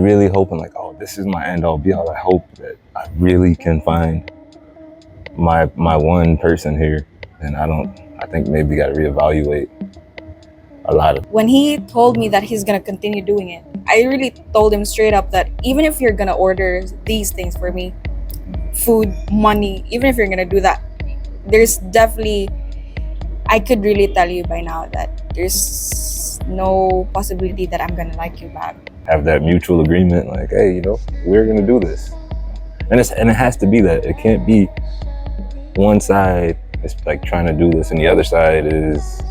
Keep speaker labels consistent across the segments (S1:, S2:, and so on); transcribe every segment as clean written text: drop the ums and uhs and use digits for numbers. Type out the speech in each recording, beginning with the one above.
S1: really hoping like, oh, this is my end all be all, I hope that I really can find my one person here, and I think maybe got to reevaluate a lot of.
S2: When he told me that he's gonna continue doing it, I really told him straight up that even if you're gonna order these things for me, food, money, even if you're gonna do that, there's definitely, I could really tell you by now that there's no possibility that I'm gonna like you back.
S1: Have that mutual agreement, like, hey, you know, we're gonna do this, and it has to be that. It can't be one side is like trying to do this and the other side is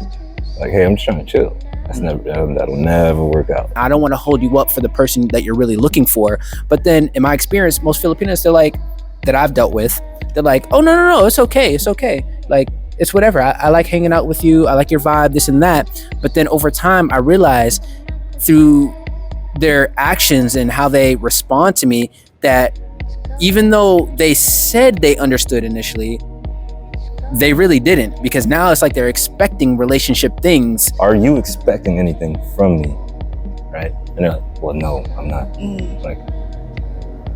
S1: like, hey, I'm just trying to chill. That'll never work out.
S3: I don't want to hold you up for the person that you're really looking for. But then in my experience, most Filipinos, they're like, that I've dealt with, they're like, oh, no, it's okay. Like, it's whatever. I like hanging out with you. I like your vibe, this and that. But then over time, I realized through their actions and how they respond to me that even though they said they understood initially, they really didn't, because now it's like they're expecting relationship things.
S1: Are you expecting anything from me? Right? And they're like, well, no, I'm not. Like,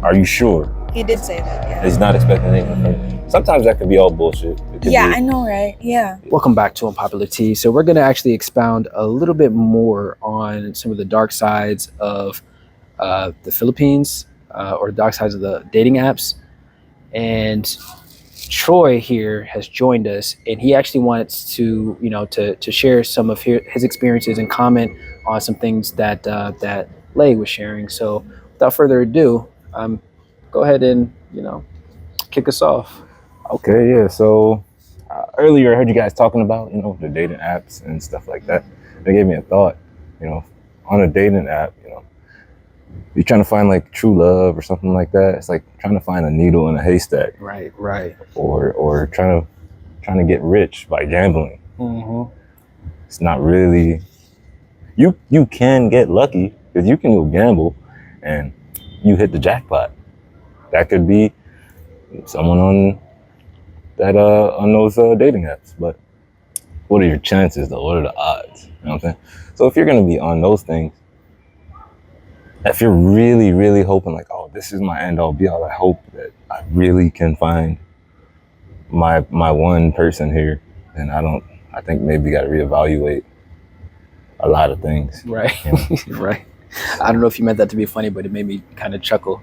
S1: are you sure?
S2: He did say that, yeah.
S1: He's not expecting anything from me. Sometimes that could be all bullshit.
S2: Yeah, I know, right? Yeah.
S3: Welcome back to Unpopular Tea. So we're going to actually expound a little bit more on some of the dark sides of the Philippines, or the dark sides of the dating apps. And Troy here has joined us, and he actually wants to, to share some of his experiences and comment on some things that that Lay was sharing. So without further ado, go ahead and kick us off.
S1: Okay, yeah. So earlier I heard you guys talking about the dating apps and stuff like that. It gave me a thought. On a dating app, you're trying to find like true love or something like that. It's like trying to find a needle in a haystack.
S3: Right.
S1: Or trying to get rich by gambling.
S3: Mm-hmm.
S1: It's not really. You can get lucky because you can go gamble and you hit the jackpot. That could be someone on those dating apps. But what are your chances though? What are the odds? You know what I'm saying? So if you're gonna be on those things, if you're really, really hoping like, oh, this is my end all be all, I hope that I really can find my one person here, then I think maybe got to reevaluate a lot of things.
S3: Right. Right. I don't know if you meant that to be funny, but it made me kind of chuckle.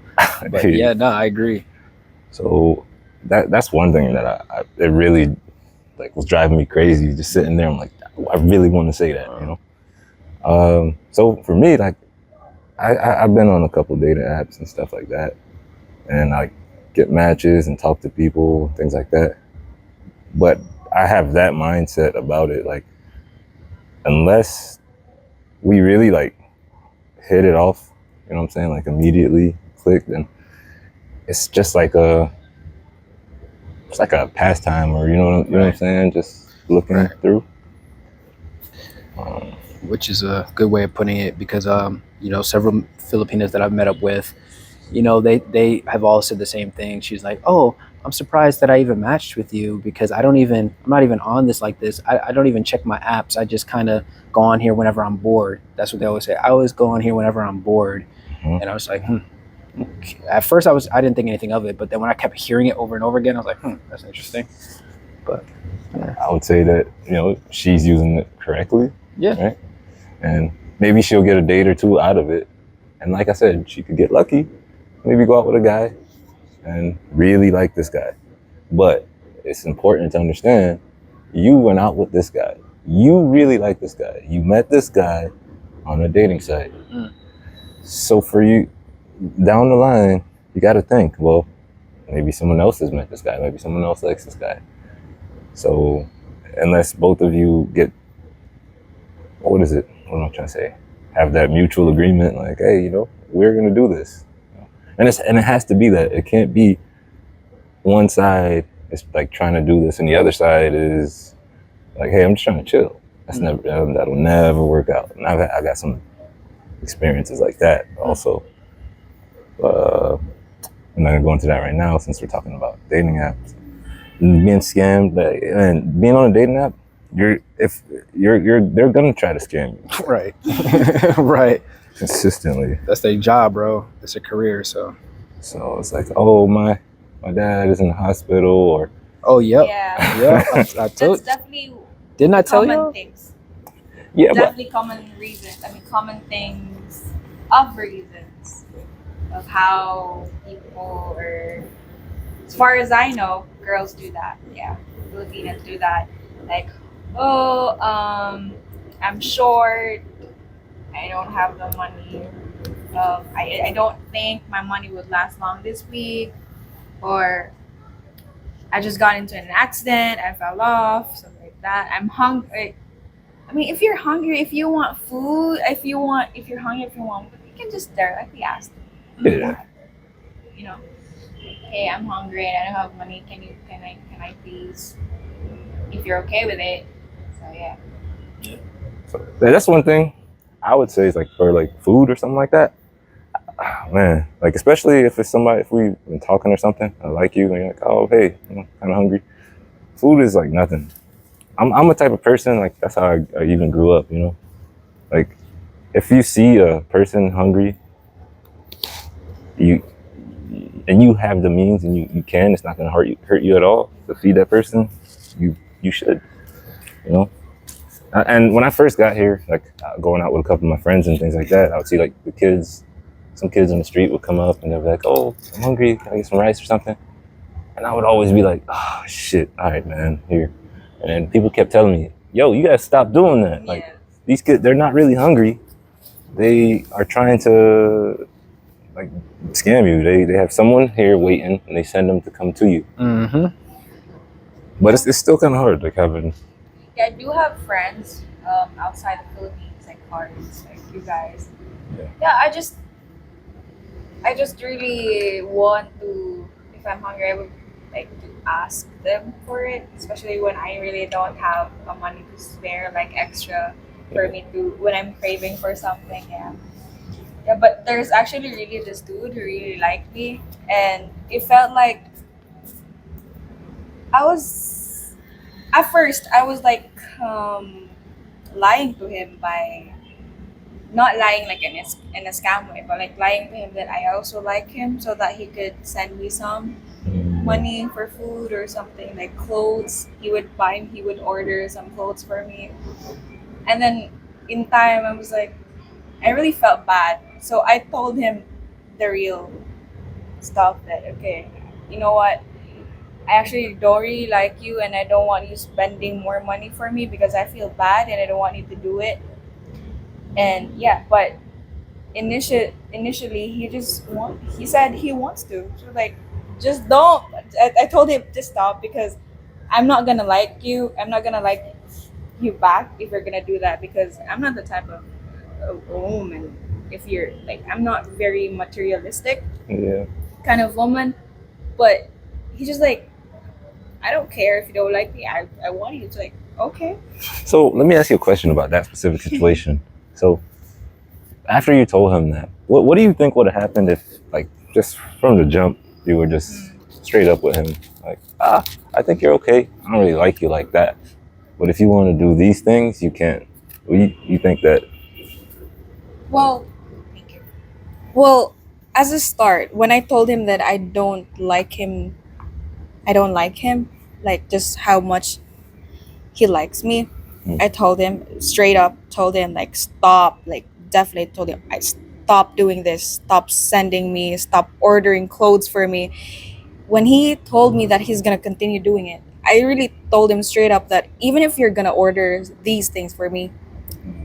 S3: But yeah, no, I agree. So
S1: that's one thing that it really like was driving me crazy, just sitting there. I'm like, I really want to say that, So for me, like, I've been on a couple dating apps and stuff like that, and I get matches and talk to people, things like that. But I have that mindset about it, like, unless we really like hit it off, you know what I'm saying, like immediately click, then it's just like a pastime, or you know what I'm saying, just looking through.
S3: Which is a good way of putting it, because several Filipinos that I've met up with, they have all said the same thing. She's like, oh, I'm surprised that I even matched with you, because I'm not even on this like this. I don't even check my apps. I just kind of go on here whenever I'm bored. That's what they always say. I always go on here whenever I'm bored. Mm-hmm. And I was like, okay. At first I didn't think anything of it, but then when I kept hearing it over and over again, I was like, that's interesting. But yeah.
S1: I would say that, she's using it correctly.
S3: Yeah.
S1: Right? And maybe she'll get a date or two out of it. And like I said, she could get lucky, maybe go out with a guy and really like this guy. But it's important to understand, you went out with this guy. You really like this guy. You met this guy on a dating site. Mm. So for you, down the line, you got to think, well, maybe someone else has met this guy. Maybe someone else likes this guy. So unless both of you get, what am I trying to say? Have that mutual agreement, like, hey, we're gonna do this, and it has to be that. It can't be one side is like trying to do this and the other side is like, hey, I'm just trying to chill. That'll never work out. And I got some experiences like that also. I'm not gonna go into that right now since we're talking about dating apps, being scammed, and being on a dating app. They're gonna try to scam you.
S3: Right. Right.
S1: consistently.
S3: That's their job, bro. It's a career. So
S1: it's like, oh, my dad is in the hospital, or
S3: oh yep.
S2: Yeah.
S3: I
S2: That's
S3: told.
S2: definitely
S3: Didn't I tell
S2: common
S3: you?
S2: things.
S1: yeah, but
S2: Definitely common reasons. I mean, common things of reasons of how people are. As far as I know, girls do that. Yeah, Filipinas do that. Like, oh, I'm short. I don't have the money. I don't think my money would last long this week, or I just got into an accident. I fell off, something like that. I'm hungry. I mean, if you're hungry, if you want food, if you're hungry, if you want food, you can just directly ask them.
S1: yeah.
S2: You know, hey, I'm hungry and I don't have money. Can I please? If you're okay with it. So yeah.
S1: So that's one thing I would say is like for like food or something like that. Man, like especially if it's somebody, if we've been talking or something, I like you, and you're like, oh hey, I'm kind of hungry. Food is like nothing. I'm a type of person, like that's how I even grew up, you know. Like if you see a person hungry, you and you have the means and you can, it's not gonna hurt you at all to feed that person. You should, you know. And when I first got here, like going out with a couple of my friends and things like that, I would see like some kids on the street would come up and they'd be like, "Oh, I'm hungry. Can I get some rice or something?" And I would always be like, "Oh shit, all right, man, here." And then people kept telling me, "Yo, you gotta stop doing that. Like these kids, they're not really hungry. They are trying to like scam you. They have someone here waiting, and they send them to come to you.
S3: Mm-hmm.
S1: But it's still kind of hard, like having."
S2: Yeah, I do have friends outside the Philippines, like parties, like you guys. Yeah, I just really want to. If I'm hungry, I would like to ask them for it, especially when I really don't have the money to spare, like extra for me to when I'm craving for something. Yeah. Yeah, but there's actually really this dude who really liked me, and it felt like I was at first I was like lying to him by not lying like in a scam way, but like lying to him that I also like him so that he could send me some money for food or something like clothes. He would order some clothes for me, and then in time I was like, I really felt bad, so I told him the real stuff that okay, you know what, I actually don't really like you and I don't want you spending more money for me because I feel bad and I don't want you to do it. And yeah, but initially he said he wants to. So like just don't. I told him to stop because I'm not gonna like you. I'm not gonna like you back if you're gonna do that because I'm not the type of woman. If you're like, I'm not very materialistic kind of woman. But he's just like, I don't care if you don't like me. I want you to like, okay.
S1: So let me ask you a question about that specific situation. So after you told him that, what do you think would have happened if, like, just from the jump, you were just straight up with him? Like, I think you're okay. I don't really like you like that. But if you want to do these things, you can't. You think that?
S2: Well, thank you. Well, as a start, when I told him that I don't like him, like just how much he likes me. I told him straight up, like stop, like definitely told him I stop doing this, stop sending me, stop ordering clothes for me. When he told me that he's gonna continue doing it, I really told him straight up that even if you're gonna order these things for me,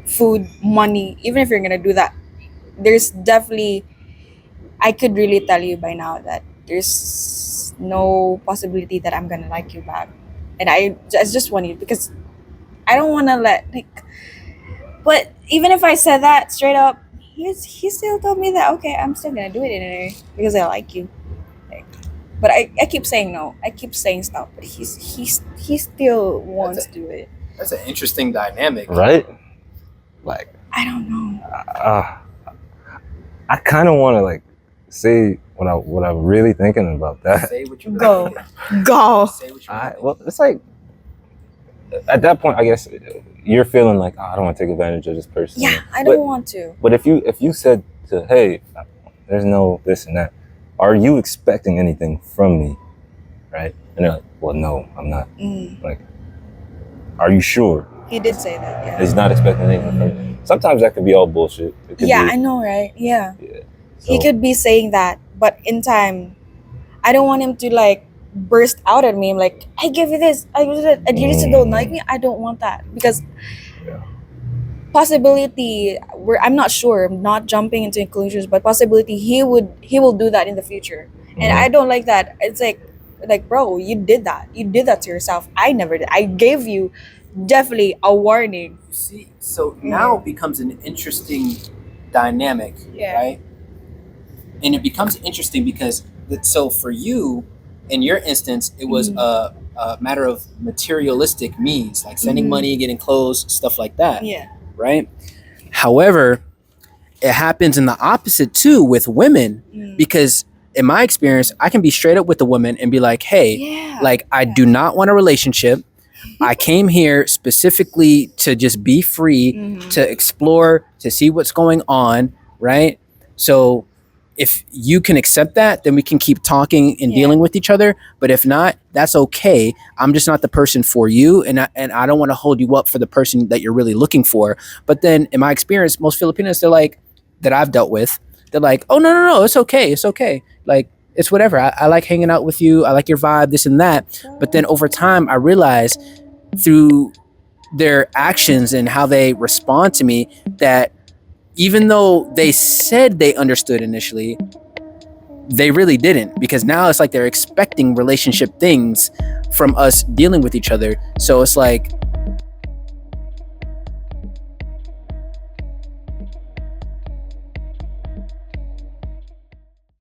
S2: food, money, even if you're gonna do that, there's definitely, I could really tell you by now that there's no possibility that I'm gonna like you back. And I just want you because I don't want to let like. But even if I said that straight up, he still told me that okay, I'm still gonna do it anyway because I like you. Like, but I keep saying no. I keep saying stop. But he still wants to do it.
S3: That's an interesting dynamic,
S1: Right? Like,
S2: I don't know.
S1: I kind of want to like say what I'm really thinking about that.
S3: Say what you
S2: Go.
S3: Say what you
S1: Well, it's like at that point, I guess you're feeling like, oh, I don't want to take advantage of this person.
S2: Yeah, I don't want to.
S1: But if you said to, hey, there's no this and that, are you expecting anything from me, right? And they're like, well, no, I'm not. Like, are you sure?
S2: He did say that. Yeah.
S1: He's not expecting anything from me. Sometimes that could be all bullshit. It could
S2: Yeah,
S1: be,
S2: I know, right? Yeah.
S1: so,
S2: He could be saying that, but in time, I don't want him to like burst out at me. I'm like, I give you this, I give you that, and you just don't like me. I don't want that because possibility. I'm not sure. I'm not jumping into conclusions, but possibility he will do that in the future, and I don't like that. It's like bro, you did that. You did that to yourself. I never did. I gave you definitely a warning.
S3: See, so now it becomes an interesting dynamic, right? And it becomes interesting because so for you, in your instance, it was a matter of materialistic means, like sending money, getting clothes, stuff like that.
S2: Yeah.
S3: Right. However, it happens in the opposite too with women, because in my experience, I can be straight up with the woman and be like, hey, like I do not want a relationship. I came here specifically to just be free, to explore, to see what's going on. Right. So if you can accept that, then we can keep talking and dealing with each other. But if not, that's okay. I'm just not the person for you. And I don't want to hold you up for the person that you're really looking for. But then in my experience, most Filipinas, they're like, that I've dealt with, they're like, oh, no, it's okay. It's okay. Like, it's whatever. I like hanging out with you. I like your vibe, this and that. But then over time, I realized through their actions and how they respond to me that even though they said they understood initially, they really didn't, because now it's like they're expecting relationship things from us dealing with each other. So it's like